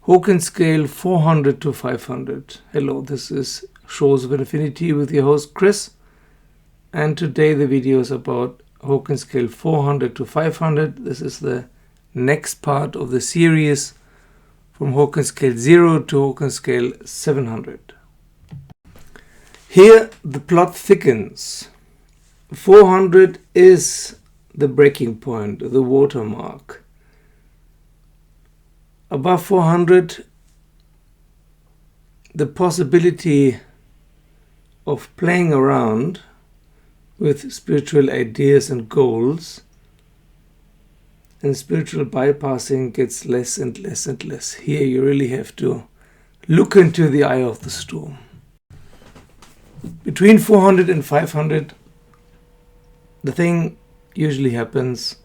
Hawkins Scale 400 to 500. Hello, this is Shores of Infinity with your host Chris, and today the video is about Hawkins Scale 400 to 500. This is the next part of the series from Hawkins Scale 0 to Hawkins Scale 700. Here the plot thickens. 400 is the breaking point, the watermark. Above 400, the possibility of playing around with spiritual ideas and goals and spiritual bypassing gets less and less and less. Here you really have to look into the eye of the storm. Between 400 and 500, the thing usually happens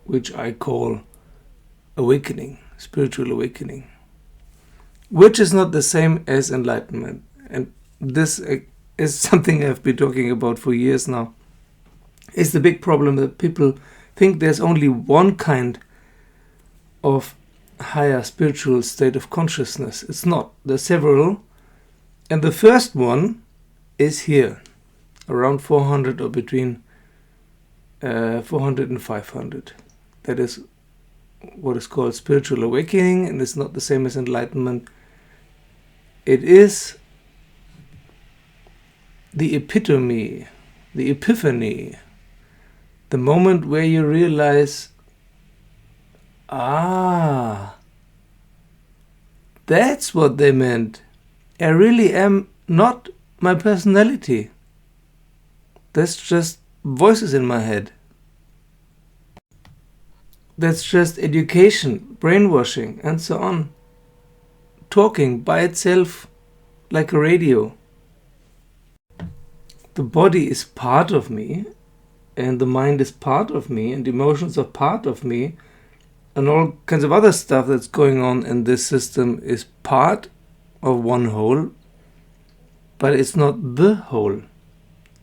which I call awakening, spiritual awakening, which is not the same as enlightenment. And this is something I've been talking about for years now. It's the big problem that people think there's only one kind of higher spiritual state of consciousness. It's not. There's several. And the first one is here, around 400 or between 400 and 500. That is what is called spiritual awakening, and it's not the same as enlightenment. It is the epitome, the epiphany, the moment where you realize, that's what they meant. I really am not my personality. That's just voices in my head. That's just education, brainwashing, and so on. Talking by itself like a radio. The body is part of me, and the mind is part of me, and emotions are part of me, and all kinds of other stuff that's going on in this system is part of one whole, but it's not the whole,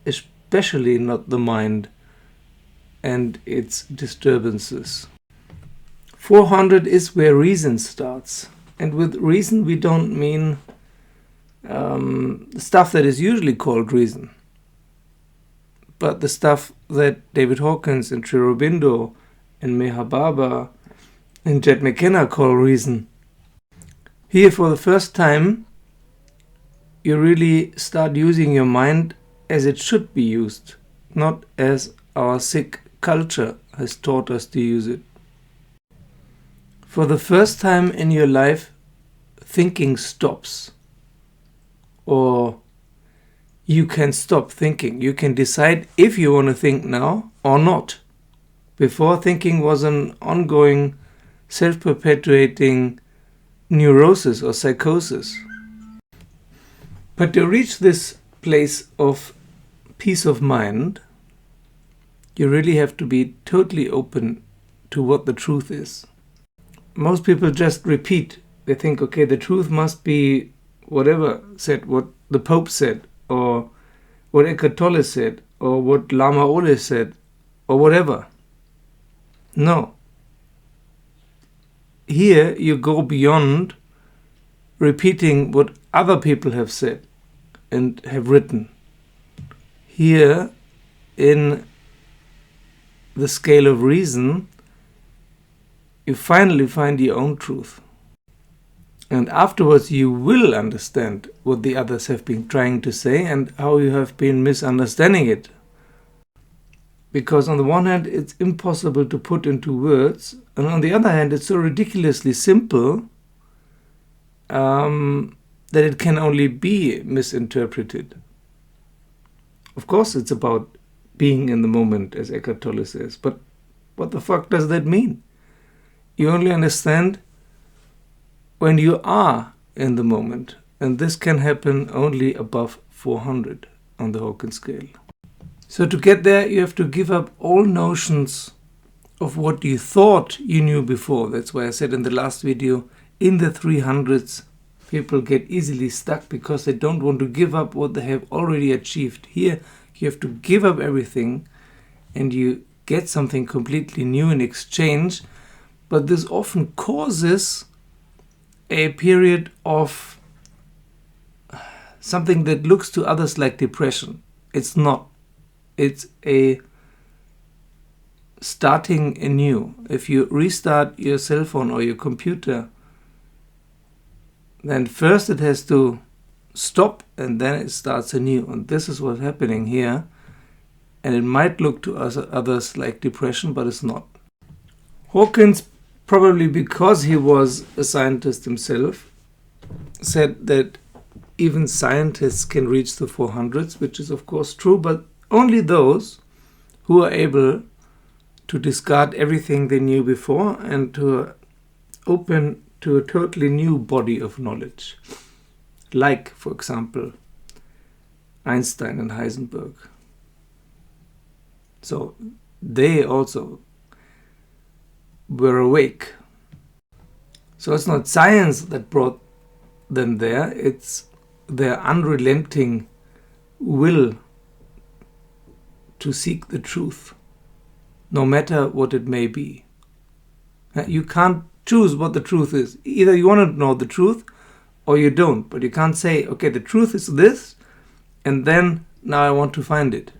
especially not the mind and its disturbances. 400 is where reason starts, and with reason we don't mean stuff that is usually called reason, but the stuff that David Hawkins and Sri Aurobindo and Meher Baba and Jed McKenna call reason. Here for the first time you really start using your mind as it should be used, not as our sick culture has taught us to use it. For the first time in your life, thinking stops. Or you can stop thinking. You can decide if you want to think now or not. Before, thinking was an ongoing, self-perpetuating neurosis or psychosis. But to reach this place of peace of mind, you really have to be totally open to what the truth is. Most people just repeat. They think, okay, the truth must be whatever said, what the Pope said, or what Eckhart Tolle said, or what Lama Ole said, or whatever. No. Here you go beyond repeating what other people have said and have written. Here, in the scale of reason, you finally find your own truth. And afterwards you will understand what the others have been trying to say and how you have been misunderstanding it. Because on the one hand it's impossible to put into words, and on the other hand it's so ridiculously simple that it can only be misinterpreted. Of course it's about being in the moment, as Eckhart Tolle says, but what the fuck does that mean? You only understand when you are in the moment, and this can happen only above 400 on the Hawkins scale. So to get there, you have to give up all notions of what you thought you knew before. That's why I said in the last video, in the 300s, people get easily stuck because they don't want to give up what they have already achieved. Here, you have to give up everything and you get something completely new in exchange. But this often causes a period of something that looks to others like depression. It's not. It's a starting anew. If you restart your cell phone or your computer, then first it has to stop and then it starts anew. And this is what's happening here. And it might look to others like depression, but it's not. Hawkins, probably because he was a scientist himself, said that even scientists can reach the 400s, which is of course true, but only those who are able to discard everything they knew before and to open to a totally new body of knowledge. Like, for example, Einstein and Heisenberg. So they also were awake. So it's not science that brought them there, it's their unrelenting will to seek the truth, no matter what it may be. You can't choose what the truth is. Either you want to know the truth or you don't, but you can't say, okay, the truth is this, and then now I want to find it.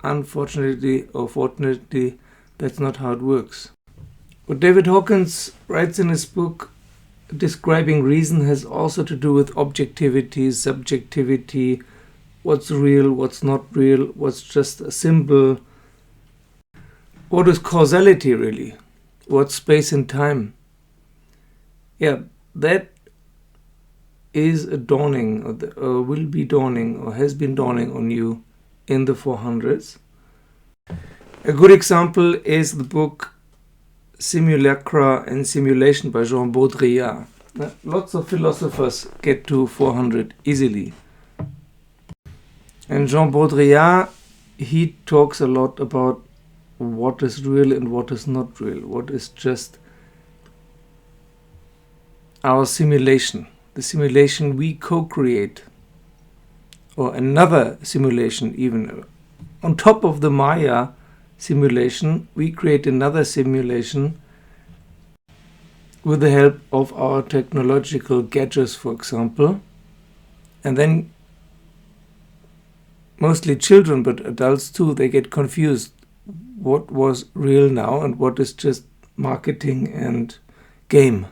Unfortunately or fortunately, that's not how it works. What David Hawkins writes in his book describing reason has also to do with objectivity, subjectivity, what's real, what's not real, what's just a symbol, what is causality really, what's space and time. Yeah, that is a dawning, or will be dawning, or has been dawning on you in the 400s. A good example is the book Simulacra and Simulation by Jean Baudrillard. Lots of philosophers get to 400 easily. And Jean Baudrillard, he talks a lot about what is real and what is not real, what is just our simulation, the simulation we co-create, or another simulation even. On top of the Maya simulation, we create another simulation with the help of our technological gadgets, for example. And then mostly children, but adults too, they get confused what was real now and what is just marketing and game.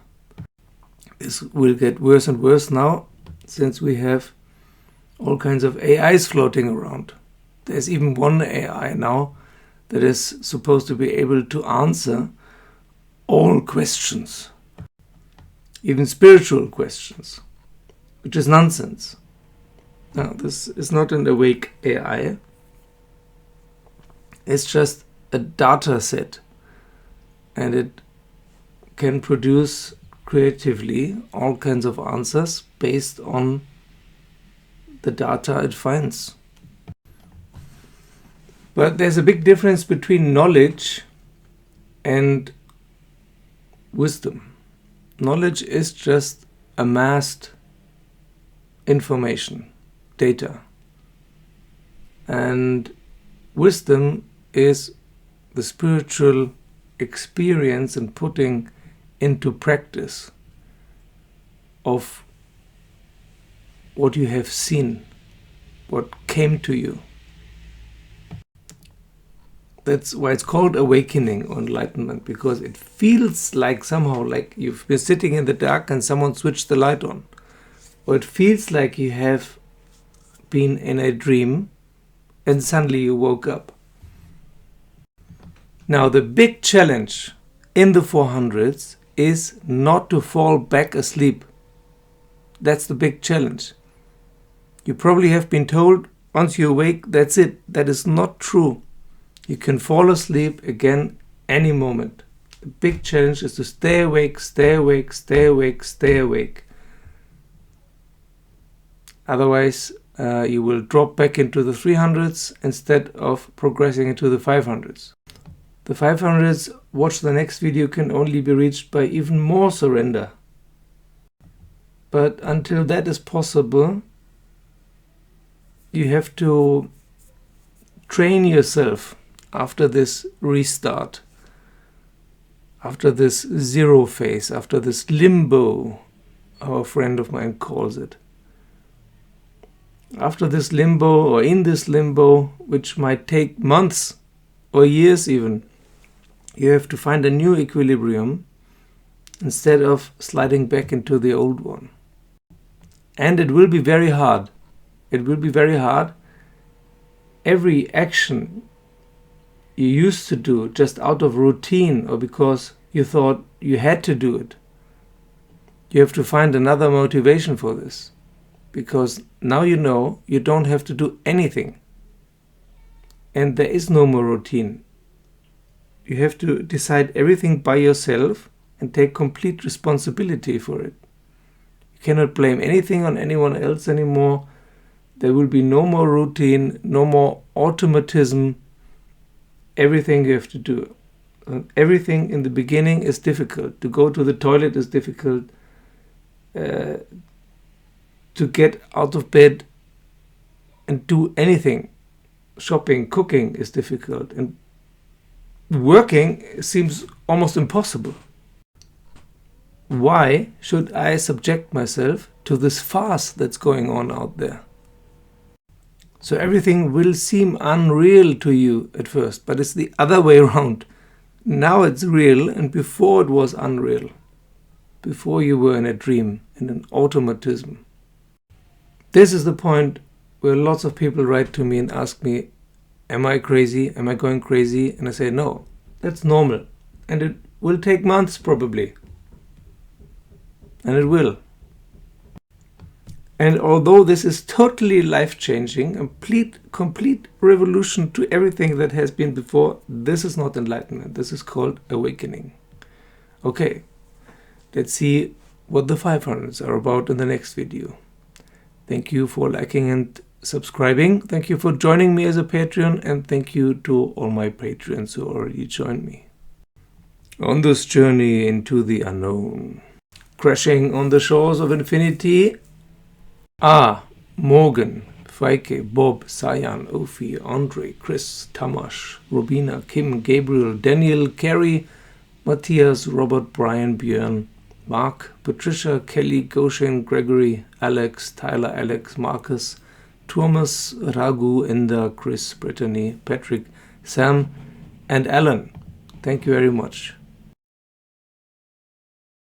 This will get worse and worse now, since we have all kinds of AIs floating around. There's even one AI now that is supposed to be able to answer all questions, even spiritual questions, which is nonsense. Now, this is not an awake AI. It's just a data set, and it can produce creatively all kinds of answers based on the data it finds. But there's a big difference between knowledge and wisdom. Knowledge is just amassed information, data. And wisdom is the spiritual experience and putting into practice of what you have seen, what came to you. That's why it's called awakening or enlightenment, because it feels like somehow like you've been sitting in the dark and someone switched the light on. Or it feels like you have been in a dream and suddenly you woke up. Now the big challenge in the 400s is not to fall back asleep. That's the big challenge. You probably have been told once you awake, that's it. That is not true. You can fall asleep again any moment. The big challenge is to stay awake, stay awake, stay awake, stay awake. Otherwise, you will drop back into the 300s instead of progressing into the 500s. The 500s, watch the next video, can only be reached by even more surrender. But until that is possible, you have to train yourself after this restart after this zero phase, after this limbo, our friend of mine calls it. After this limbo, or in this limbo, which might take months or years even, you have to find a new equilibrium instead of sliding back into the old one. And it will be very hard. It will be very hard. Every action you used to do just out of routine or because you thought you had to do it, you have to find another motivation for this. Because now you know you don't have to do anything. And there is no more routine. You have to decide everything by yourself and take complete responsibility for it. You cannot blame anything on anyone else anymore. There will be no more routine, no more automatism. Everything you have to do. And everything in the beginning is difficult. To go to the toilet is difficult. To get out of bed and do anything. Shopping, cooking is difficult. And working seems almost impossible. Why should I subject myself to this farce that's going on out there? So everything will seem unreal to you at first, but it's the other way around. Now it's real, and before it was unreal. Before you were in a dream, in an automatism. This is the point where lots of people write to me and ask me, am I crazy? Am I going crazy? And I say, no, that's normal. And it will take months probably. And it will. And although this is totally life-changing, complete revolution to everything that has been before, this is not enlightenment. This is called awakening. Okay, let's see what the 500s are about in the next video. Thank you for liking and subscribing. Thank you for joining me as a Patreon, and thank you to all my Patreons who already joined me. On this journey into the unknown, crashing on the shores of infinity, Morgan, Feike, Bob, Sayan, Ophie, Andre, Chris, Tamash, Robina, Kim, Gabriel, Daniel, Carrie, Matthias, Robert, Brian, Björn, Mark, Patricia, Kelly, Goshen, Gregory, Alex, Tyler, Alex, Marcus, Thomas, Raghu, Enda, Chris, Brittany, Patrick, Sam, and Alan. Thank you very much.